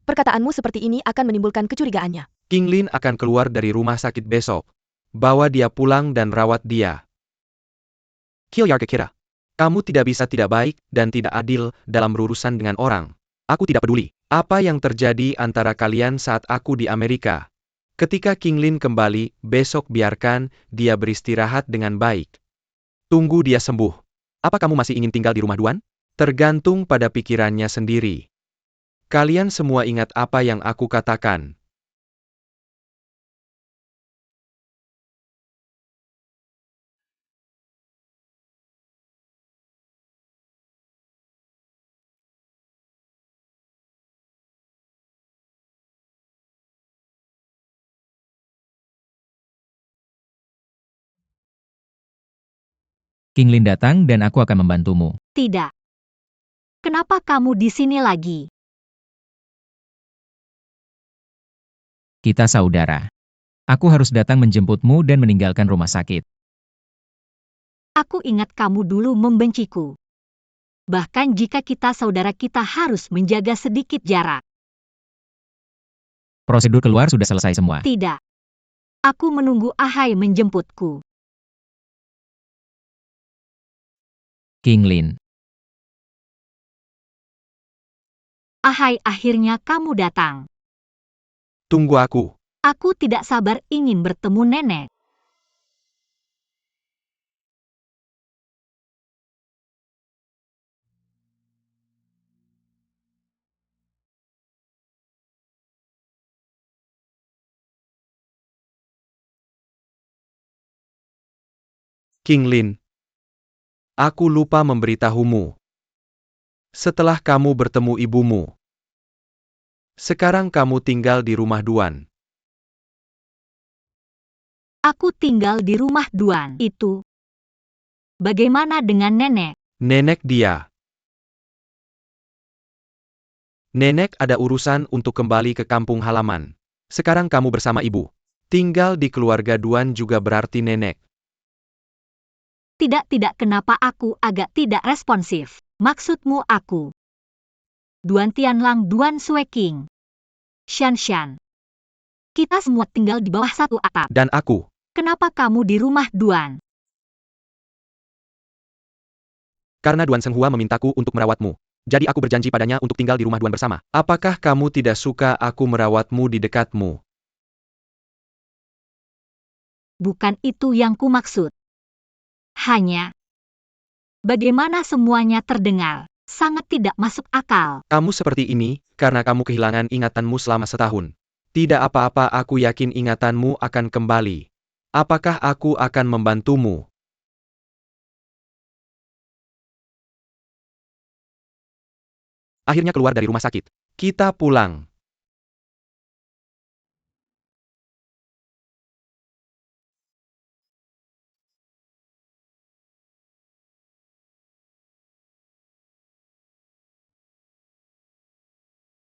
Perkataanmu seperti ini akan menimbulkan kecurigaannya. King Lin akan keluar dari rumah sakit besok. Bawa dia pulang dan rawat dia. Kyoyar kira. Kamu tidak bisa tidak baik dan tidak adil dalam berurusan dengan orang. Aku tidak peduli apa yang terjadi antara kalian saat aku di Amerika. Ketika King Lin kembali, besok biarkan dia beristirahat dengan baik. Tunggu dia sembuh. Apa kamu masih ingin tinggal di rumah Duan? Tergantung pada pikirannya sendiri. Kalian semua ingat apa yang aku katakan. King Lin datang dan aku akan membantumu. Tidak. Kenapa kamu di sini lagi? Kita saudara. Aku harus datang menjemputmu dan meninggalkan rumah sakit. Aku ingat kamu dulu membenciku. Bahkan jika kita saudara, kita harus menjaga sedikit jarak. Prosedur keluar sudah selesai semua. Tidak. Aku menunggu Ahai menjemputku. King Lin. Ahai, akhirnya kamu datang. Tunggu aku. Aku tidak sabar ingin bertemu nenek. King Lin. Aku lupa memberitahumu. Setelah kamu bertemu ibumu, sekarang kamu tinggal di rumah Duan. Aku tinggal di rumah Duan itu. Bagaimana dengan nenek? Nenek dia. Nenek ada urusan untuk kembali ke kampung halaman. Sekarang kamu bersama ibu. Tinggal di keluarga Duan juga berarti nenek. Tidak, kenapa aku agak tidak responsif? Maksudmu aku? Duan Tianlang, Duan Sueking. Shan. Kita semua tinggal di bawah satu atap. Dan aku. Kenapa kamu di rumah Duan? Karena Duan Senghua memintaku untuk merawatmu. Jadi aku berjanji padanya untuk tinggal di rumah Duan bersama. Apakah kamu tidak suka aku merawatmu di dekatmu? Bukan itu yang kumaksud. Hanya, bagaimana semuanya terdengar sangat tidak masuk akal. Kamu seperti ini, karena kamu kehilangan ingatanmu selama setahun. Tidak apa-apa, aku yakin ingatanmu akan kembali. Apakah aku akan membantumu? Akhirnya keluar dari rumah sakit. Kita pulang.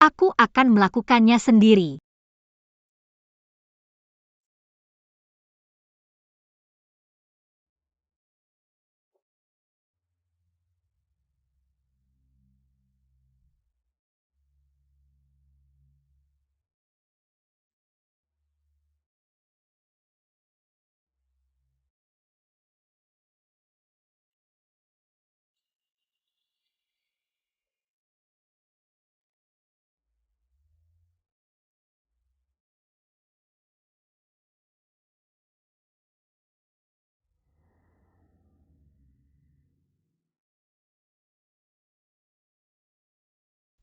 Aku akan melakukannya sendiri.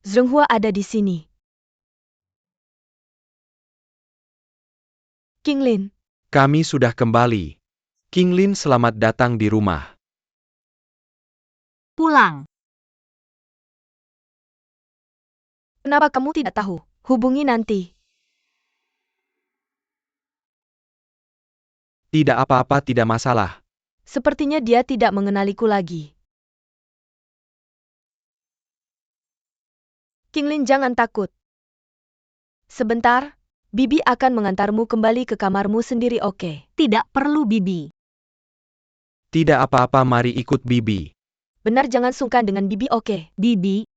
Zhenghua ada di sini. Qinglin, Kami sudah kembali. Qinglin, selamat datang di rumah. Pulang. kenapa kamu tidak tahu? Hubungi nanti. Tidak apa-apa, tidak masalah. Sepertinya dia tidak mengenaliku lagi. Qinglin, jangan takut. Sebentar, Bibi akan mengantarmu kembali ke kamarmu sendiri, oke? Tidak perlu Bibi. Tidak apa-apa, mari ikut Bibi. Benar, jangan sungkan dengan Bibi, oke? Bibi,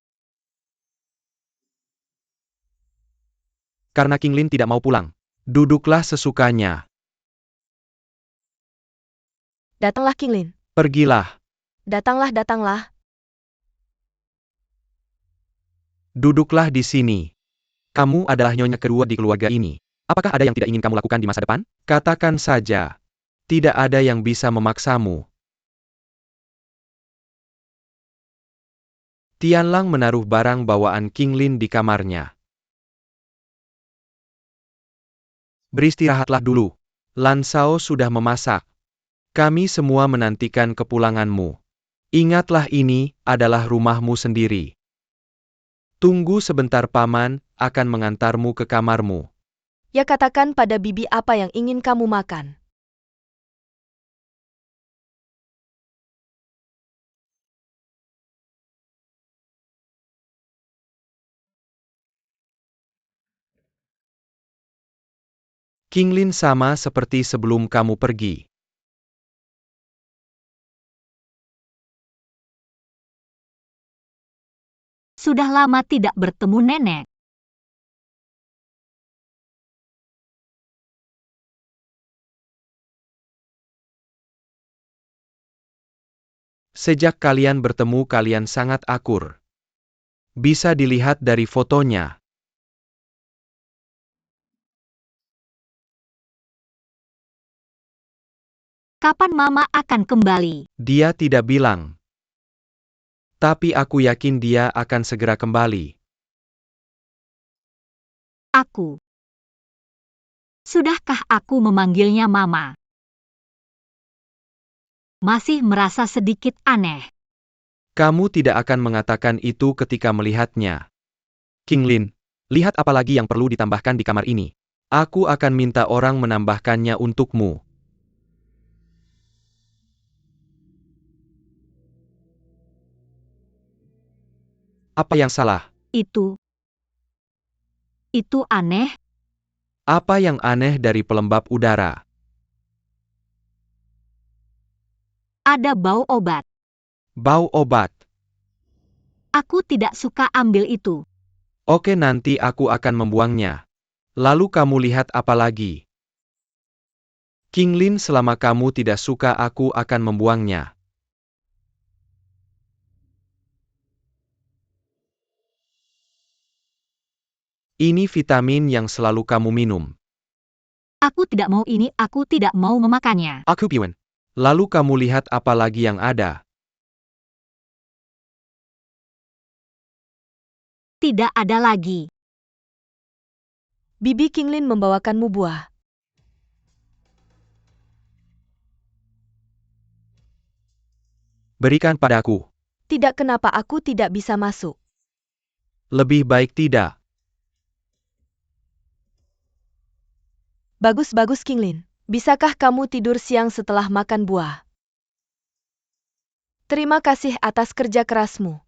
Karena Qinglin tidak mau pulang. Duduklah sesukanya. Datanglah Qinglin. Pergilah. Datanglah. Duduklah di sini. Kamu adalah nyonya kedua di keluarga ini. Apakah ada yang tidak ingin kamu lakukan di masa depan? Katakan saja. Tidak ada yang bisa memaksamu. Tianlang menaruh barang bawaan Qinglin di kamarnya. Beristirahatlah dulu. Lan Shao sudah memasak. Kami semua menantikan kepulanganmu. Ingatlah, ini adalah rumahmu sendiri. Tunggu sebentar, Paman akan mengantarmu ke kamarmu. Ya, katakan pada Bibi apa yang ingin kamu makan. Qinglin, sama seperti sebelum kamu pergi. sudah lama tidak bertemu nenek. Sejak kalian bertemu, kalian sangat akur. Bisa dilihat dari fotonya. Kapan Mama akan kembali? Dia tidak bilang. Tapi aku yakin dia akan segera kembali. Aku. Sudahkah aku memanggilnya Mama? Masih merasa sedikit aneh. Kamu tidak akan mengatakan itu ketika melihatnya. Qinglin, lihat apa lagi yang perlu ditambahkan di kamar ini. Aku akan minta orang menambahkannya untukmu. Apa yang salah? Itu aneh. Apa yang aneh dari pelembab udara? Ada bau obat. Bau obat. Aku tidak suka ambil itu. Oke, nanti aku akan membuangnya. Lalu kamu lihat apa lagi? Kinglin, selama kamu tidak suka, aku akan membuangnya. Ini vitamin yang selalu kamu minum. Aku tidak mau ini, aku tidak mau memakannya. Aku piwen. Lalu kamu lihat apa lagi yang ada? Tidak ada lagi. Bibi Kinglin membawakanmu buah. Berikan padaku. Tidak, kenapa aku tidak bisa masuk? Lebih baik tidak. Bagus-bagus Kinglin. Bisakah kamu tidur siang setelah makan buah? Terima kasih atas kerja kerasmu.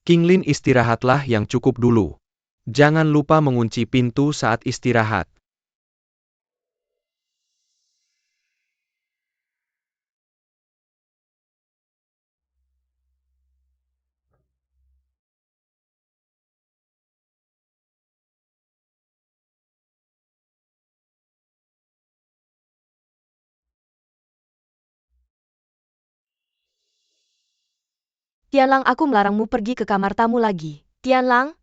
Kinglin, istirahatlah yang cukup dulu. Jangan lupa mengunci pintu saat istirahat. Tianlang, aku melarangmu pergi ke kamar tamu lagi. Tianlang?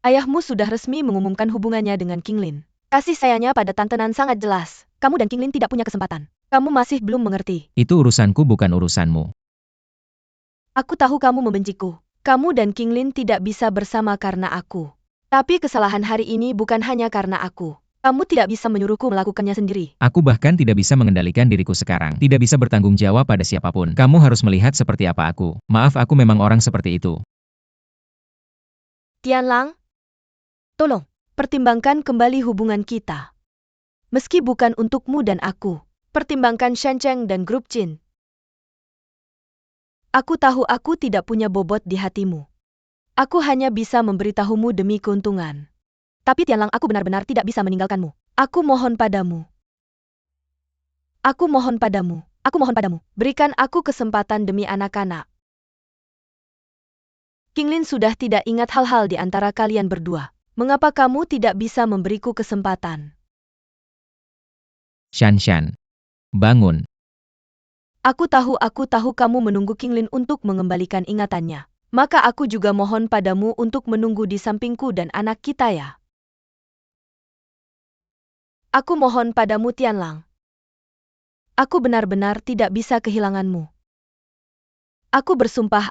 Ayahmu sudah resmi mengumumkan hubungannya dengan Kinglin. Kasih sayangnya pada Tante Nan sangat jelas. Kamu dan Kinglin tidak punya kesempatan. Kamu masih belum mengerti. Itu urusanku bukan urusanmu. Aku tahu kamu membenciku. Kamu dan Kinglin tidak bisa bersama karena aku. Tapi kesalahan hari ini bukan hanya karena aku. Kamu tidak bisa menyuruhku melakukannya sendiri. Aku bahkan tidak bisa mengendalikan diriku sekarang. Tidak bisa bertanggung jawab pada siapapun. Kamu harus melihat seperti apa aku. Maaf, aku memang orang seperti itu. Tianlang, tolong, pertimbangkan kembali hubungan kita. Meski bukan untukmu dan aku, pertimbangkan Shancheng dan grup Jin. Aku tahu aku tidak punya bobot di hatimu. Aku hanya bisa memberitahumu demi keuntungan. Tapi Tianlang, aku benar-benar tidak bisa meninggalkanmu. Aku mohon padamu. Aku mohon padamu. Aku mohon padamu. Berikan aku kesempatan demi anak-anak. Kinglin sudah tidak ingat hal-hal di antara kalian berdua. Mengapa kamu tidak bisa memberiku kesempatan? Shan, bangun. Aku tahu kamu menunggu Kinglin untuk mengembalikan ingatannya. Maka aku juga mohon padamu untuk menunggu di sampingku dan anak kita ya. Aku mohon padamu Tianlang. Aku benar-benar tidak bisa kehilanganmu. Aku bersumpah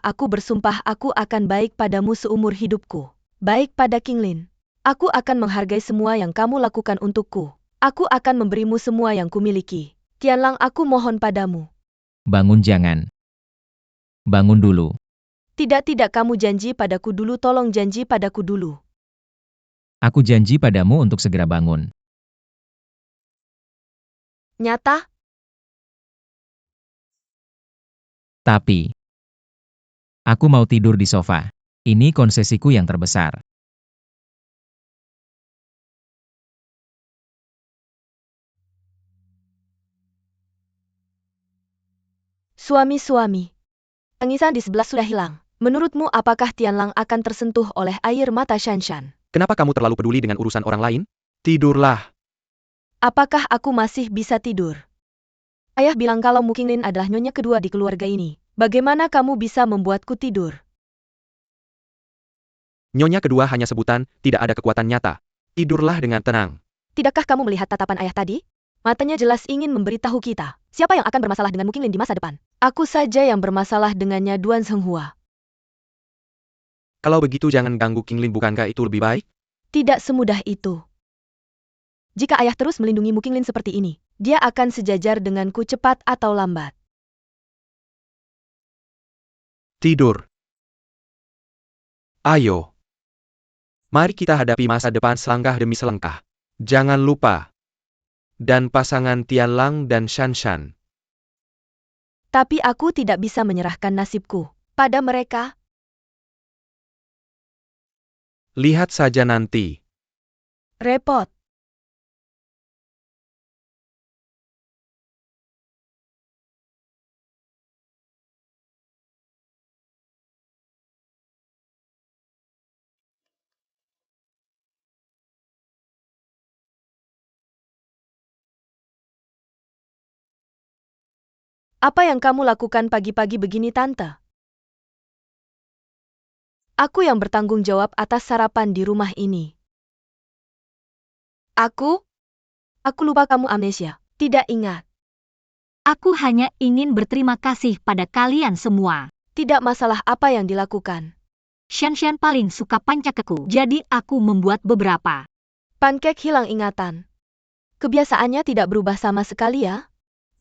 aku akan baik padamu seumur hidupku. Baik pada Kinglin. Aku akan menghargai semua yang kamu lakukan untukku. Aku akan memberimu semua yang kumiliki. Tianlang, aku mohon padamu. Bangun, jangan. Bangun dulu. Tidak, kamu janji padaku dulu, tolong janji padaku dulu. Aku janji padamu untuk segera bangun. Nyata? Tapi, aku mau tidur di sofa. Ini konsesiku yang terbesar. Suami. Tangisan di sebelah sudah hilang. Menurutmu apakah Tianlang akan tersentuh oleh air mata Shanshan? Kenapa kamu terlalu peduli dengan urusan orang lain? Tidurlah. Apakah aku masih bisa tidur? Ayah bilang kalau Mu Qinglin adalah nyonya kedua di keluarga ini. Bagaimana kamu bisa membuatku tidur? Nyonya kedua hanya sebutan, tidak ada kekuatan nyata. Tidurlah dengan tenang. Tidakkah kamu melihat tatapan ayah tadi? Matanya jelas ingin memberitahu kita. Siapa yang akan bermasalah dengan Mu Qinglin di masa depan? Aku saja yang bermasalah dengannya, Duan Zhenghua. Kalau begitu jangan ganggu Kinglin, bukankah itu lebih baik? Tidak semudah itu. Jika ayah terus melindungi Mu Qinglin seperti ini, dia akan sejajar denganku cepat atau lambat. Tidur. Ayo. Mari kita hadapi masa depan selangkah demi selangkah. Jangan lupa. Dan pasangan Tianlang dan Shanshan. Tapi aku tidak bisa menyerahkan nasibku pada mereka. Lihat saja nanti. Repot. Apa yang kamu lakukan pagi-pagi begini, Tante? Aku yang bertanggung jawab atas sarapan di rumah ini. Aku lupa kamu amnesia. Tidak ingat. Aku hanya ingin berterima kasih pada kalian semua. Tidak masalah apa yang dilakukan. Xian paling suka pancakeku, jadi aku membuat beberapa. Pancake hilang ingatan. Kebiasaannya tidak berubah sama sekali ya?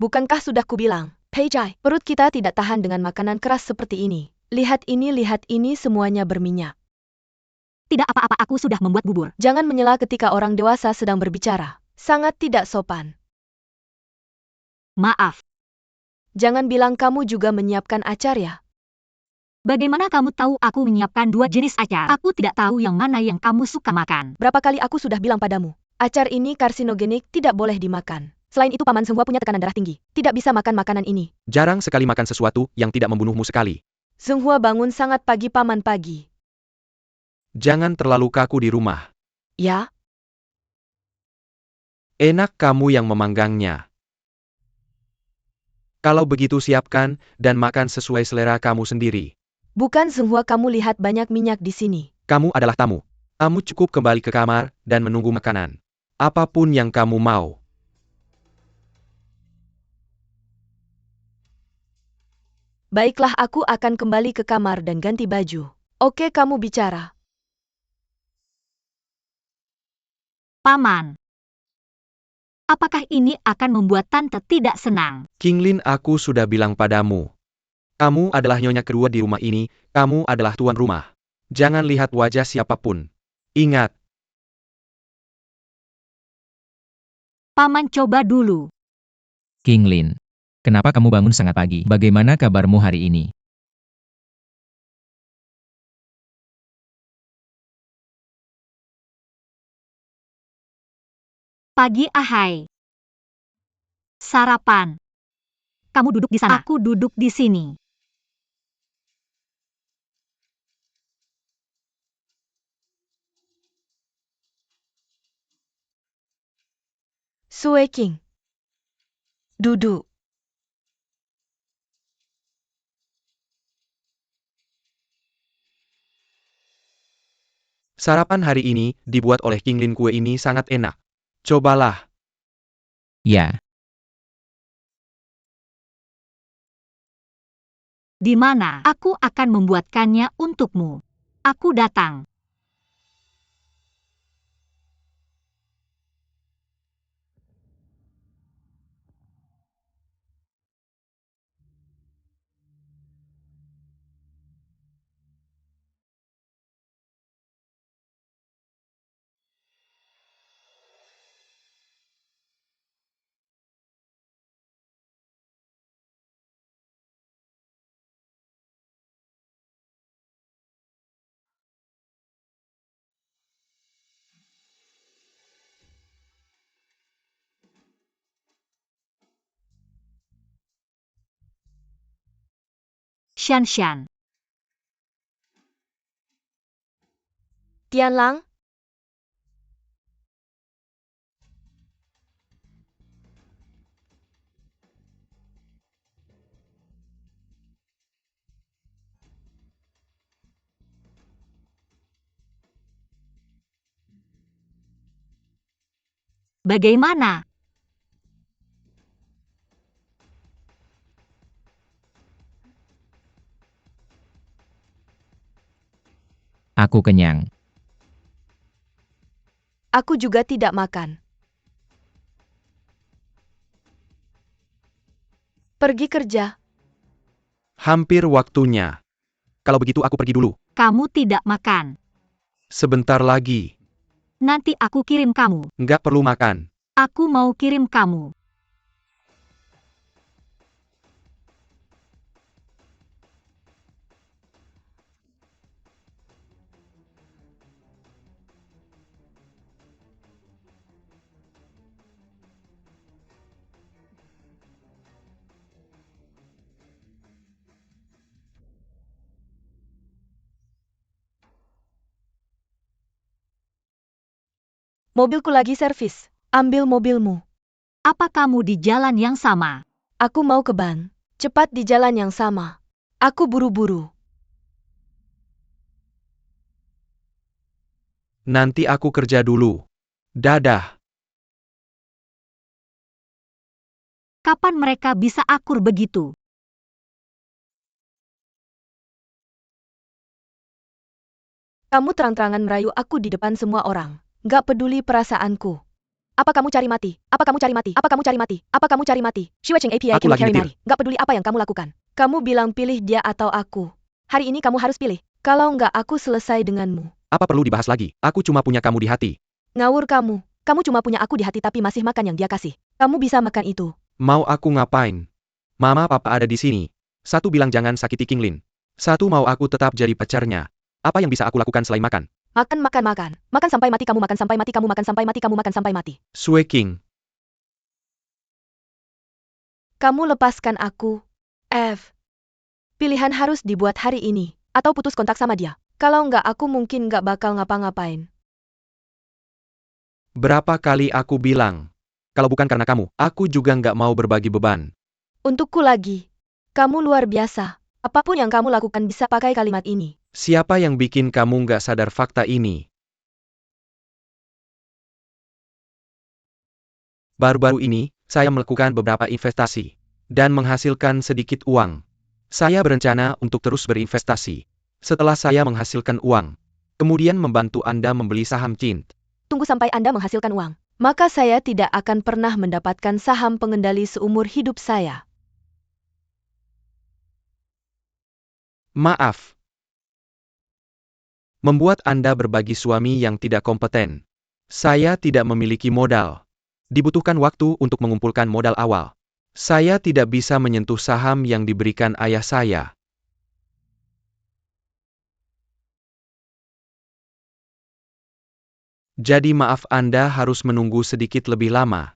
Bukankah sudah kubilang, Peijai, perut kita tidak tahan dengan makanan keras seperti ini. Lihat ini semuanya berminyak. Tidak apa-apa, aku sudah membuat bubur. Jangan menyela ketika orang dewasa sedang berbicara. Sangat tidak sopan. Maaf. Jangan bilang kamu juga menyiapkan acar ya. Bagaimana kamu tahu aku menyiapkan 2 jenis acar? Aku tidak tahu yang mana yang kamu suka makan. Berapa kali aku sudah bilang padamu, acar ini karsinogenik, tidak boleh dimakan. Selain itu Paman Senghua punya tekanan darah tinggi. Tidak bisa makan makanan ini. Jarang sekali makan sesuatu yang tidak membunuhmu sekali. Senghua bangun sangat pagi Paman pagi. Jangan terlalu kaku di rumah. Ya, Enak kamu yang memanggangnya. Kalau begitu siapkan dan makan sesuai selera kamu sendiri. bukan Senghua, kamu lihat banyak minyak di sini. Kamu adalah tamu. Kamu cukup kembali ke kamar dan menunggu makanan. Apapun yang kamu mau. Baiklah, aku akan kembali ke kamar dan ganti baju. Oke, kamu bicara. Paman. Apakah ini akan membuat Tante tidak senang? Kinglin, aku sudah bilang padamu. Kamu adalah nyonya kedua di rumah ini, kamu adalah tuan rumah. Jangan lihat wajah siapapun. Ingat, Paman coba dulu. King Lin. Kenapa kamu bangun sangat pagi? Bagaimana kabarmu hari ini? Pagi Ahai. Sarapan. Kamu duduk di sana. Aku duduk di sini. Sue King. Duduk. sarapan hari ini dibuat oleh Kinglin, kue ini sangat enak. Cobalah. Ya, Di mana? Aku akan membuatkannya untukmu. Aku datang. Xian. Tianlang. Bagaimana? aku kenyang. Aku juga tidak makan. Pergi kerja. Hampir waktunya. Kalau begitu aku pergi dulu. Kamu tidak makan. Sebentar lagi. Nanti aku kirim kamu. Nggak perlu makan. Aku mau kirim kamu. Mobilku lagi servis. Ambil mobilmu. Apa kamu di jalan yang sama? Aku mau ke ban. Cepat di jalan yang sama. Aku buru-buru. Nanti aku kerja dulu. Dadah. Kapan mereka bisa akur begitu? Kamu terang-terangan merayu aku di depan semua orang. Gak peduli perasaanku. Apa kamu cari mati? Apa kamu cari mati? Apa kamu cari mati? Apa kamu cari mati? Shiwecheng API Aku lagi carry nyetir. mari. Gak peduli apa yang kamu lakukan. Kamu bilang pilih dia atau aku. Hari ini kamu harus pilih. Kalau nggak aku selesai denganmu. Apa perlu dibahas lagi? Aku cuma punya kamu di hati. Ngawur kamu. Kamu cuma punya aku di hati tapi masih makan yang dia kasih. Kamu bisa makan itu. Mau aku ngapain? Mama papa ada di sini. Satu bilang jangan sakiti Kinglin. Satu mau aku tetap jadi pacarnya. Apa yang bisa aku lakukan selain makan? Makan, makan, makan. Makan sampai mati kamu makan sampai mati kamu makan sampai mati kamu makan sampai mati. Sueking. Kamu lepaskan aku. F. Pilihan harus dibuat hari ini. Atau putus kontak sama dia. Kalau nggak aku mungkin nggak bakal ngapa-ngapain. Berapa kali aku bilang? Kalau bukan karena kamu, aku juga nggak mau berbagi beban. Untukku lagi. Kamu luar biasa. Apapun yang kamu lakukan bisa pakai kalimat ini. Siapa yang bikin kamu nggak sadar fakta ini? Baru-baru ini, saya melakukan beberapa investasi. Dan menghasilkan sedikit uang. Saya berencana untuk terus berinvestasi. Setelah saya menghasilkan uang. Kemudian membantu Anda membeli saham Cint. Tunggu sampai Anda menghasilkan uang. Maka saya tidak akan pernah mendapatkan saham pengendali seumur hidup saya. Maaf. Membuat Anda berbagi suami yang tidak kompeten. Saya tidak memiliki modal. Dibutuhkan waktu untuk mengumpulkan modal awal. Saya tidak bisa menyentuh saham yang diberikan ayah saya. Jadi maaf Anda harus menunggu sedikit lebih lama.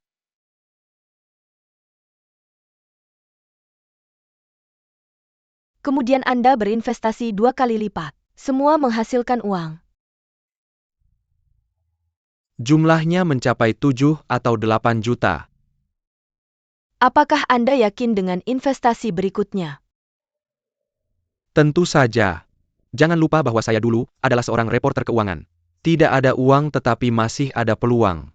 Kemudian Anda berinvestasi 2 kali lipat. Semua menghasilkan uang. Jumlahnya mencapai 7 atau 8 juta. Apakah Anda yakin dengan investasi berikutnya? Tentu saja. Jangan lupa bahwa saya dulu adalah seorang reporter keuangan. Tidak ada uang tetapi masih ada peluang.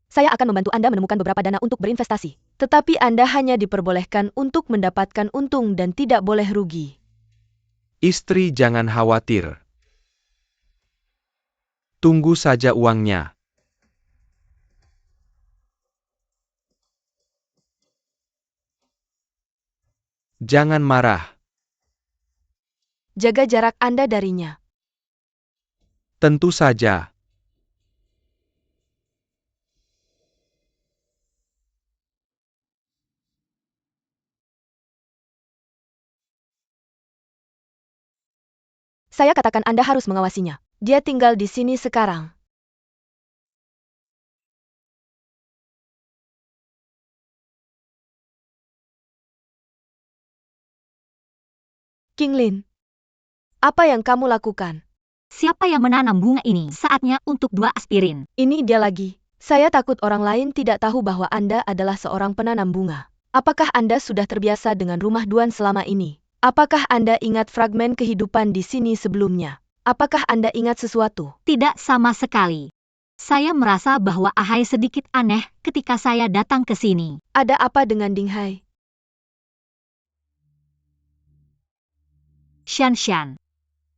Saya akan membantu Anda menemukan beberapa dana untuk berinvestasi. Tetapi Anda hanya diperbolehkan untuk mendapatkan untung dan tidak boleh rugi. Istri jangan khawatir. Tunggu saja uangnya. Jangan marah. Jaga jarak Anda darinya. Tentu saja. Saya katakan Anda harus mengawasinya. Dia tinggal di sini sekarang. Kinglin, apa yang kamu lakukan? Siapa yang menanam bunga ini? Saatnya untuk 2 aspirin. Ini dia lagi. Saya takut orang lain tidak tahu bahwa Anda adalah seorang penanam bunga. Apakah Anda sudah terbiasa dengan rumah Duan selama ini? Apakah Anda ingat fragmen kehidupan di sini sebelumnya? Apakah Anda ingat sesuatu? Tidak sama sekali. Saya merasa bahwa Ahai sedikit aneh ketika saya datang ke sini. Ada apa dengan Dinghai? Shan,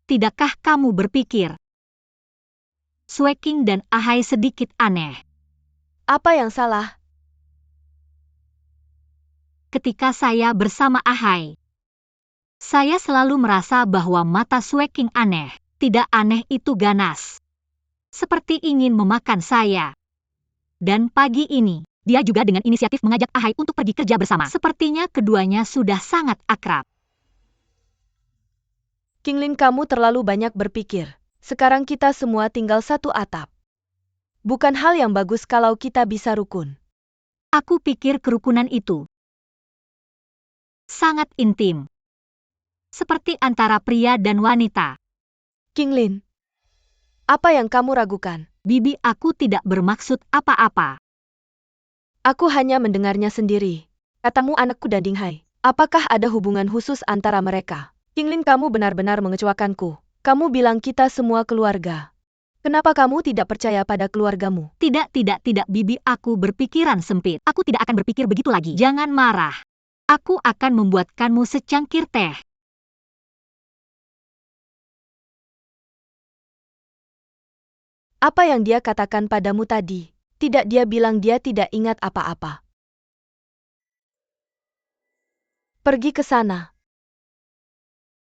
tidakkah kamu berpikir Sueking dan Ahai sedikit aneh? Apa yang salah? Ketika saya bersama Ahai, saya selalu merasa bahwa mata Sueking aneh. Tidak aneh itu ganas. Seperti ingin memakan saya. Dan pagi ini, dia juga dengan inisiatif mengajak Ahai untuk pergi kerja bersama. Sepertinya keduanya sudah sangat akrab. Kinglin, kamu terlalu banyak berpikir. Sekarang kita semua tinggal satu atap. Bukan hal yang bagus kalau kita bisa rukun. Aku pikir kerukunan itu sangat intim. seperti antara pria dan wanita. Qinglin, apa yang kamu ragukan? Bibi, aku tidak bermaksud apa-apa. Aku hanya mendengarnya sendiri. Katamu anakku dan Dinghai. Apakah ada hubungan khusus antara mereka? Qinglin, kamu benar-benar mengecewakanku. Kamu bilang kita semua keluarga. Kenapa kamu tidak percaya pada keluargamu? Tidak, Bibi, aku berpikiran sempit. Aku tidak akan berpikir begitu lagi. Jangan marah. Aku akan membuatkanmu secangkir teh. Apa yang dia katakan padamu tadi? Tidak, dia bilang dia tidak ingat apa-apa. Pergi ke sana.